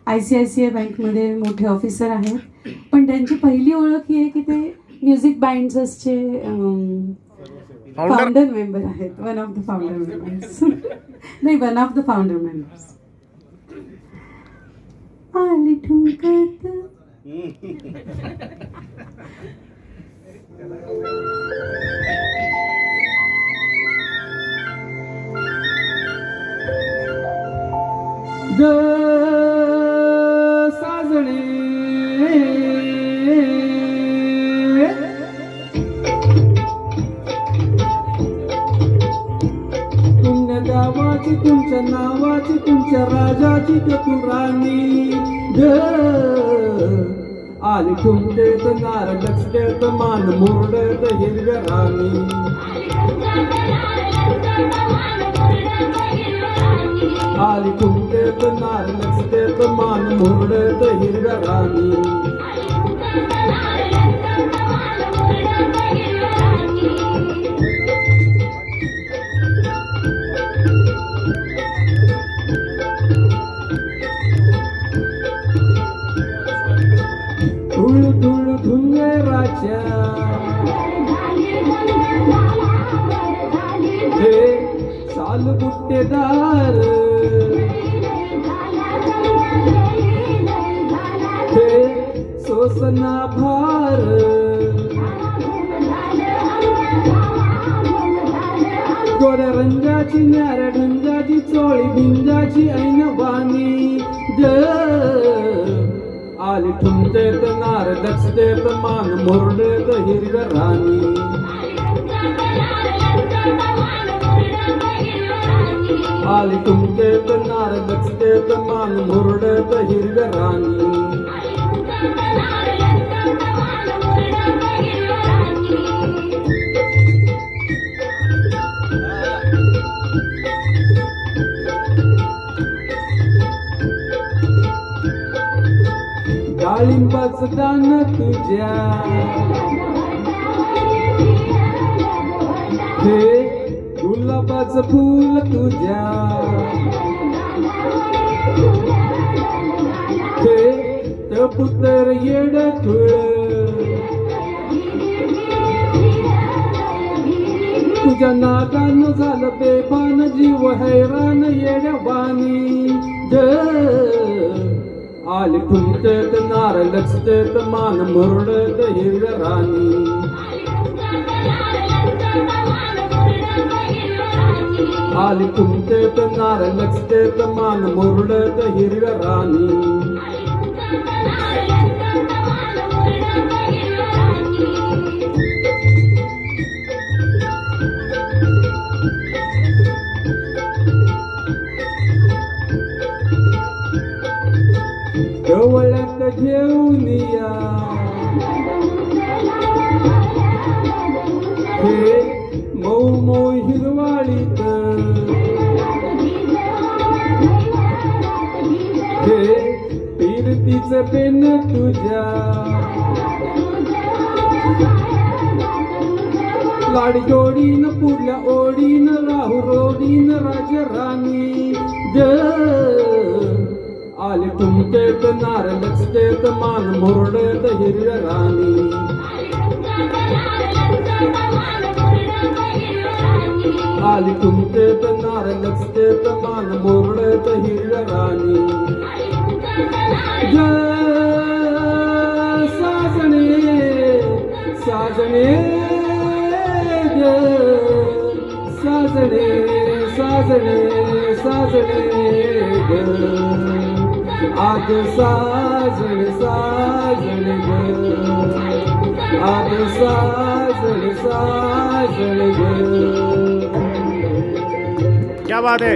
ICICI बँकमध्ये मोठे officer आहेत, पण त्यांची पहिली ओळख ही आहे की ते म्युझिक बाइंडर्सचे फाउंडर मेंबर आहेत. One of the founder members नाही, one of the founder members. आली ठुमकत साजणे तुमच्या गावाची, तुमच्या नावाची, तुमच्या राजाची तू राणी आली ठुमतेत नार लचतेत मान मुरडेत हिरव्या राणी आली ठुमतेत नार लचतेत मान मुरडेत हिरव्या राणी धुळ धुळ धुंगराच्या हे साल बुट्टेदार हे सोसना भार गोऱ्या रंगाची न्याऱ्या ढंगाची चोळी भिंजाची ऐन वाणी आली ठुमतेत नार लचतेत मान मुरडेत हिरव्या राणी आली ठुमतेत नार लचतेत मान मुरडेत हिरव्या राणी डाळिंबाचं दान तुझ्या हे गुलाबाचं फूल तुझ्या हे तपुतर येड खुळ तुझ्या नागानं झालं बेभान जीव हैरान येड्या वाणी आली ठुमतेत नार लचतेत मान मुरडेत हिरव्या राणी आली ठुमतेत नार लचतेत मान मुरडेत हिरव्या राणी गवळ्यात घेऊन या हे मऊ मऊ हिरवाळीत हे पीरतीचं पेन तुझ्या लाडी जोडीन पुरल्या ओढीन राहू रोडीन राजराणी आली ठुमतेत नार लचतेत मान मुरडेत हिरव्या राणी आली ठुमतेत नार लचतेत मान मुरडेत हिरव्या राणी साजणे साजणे साजणे साजणे साजणे आज साजण साजण ग आज साजण साजण ग. क्या बात है.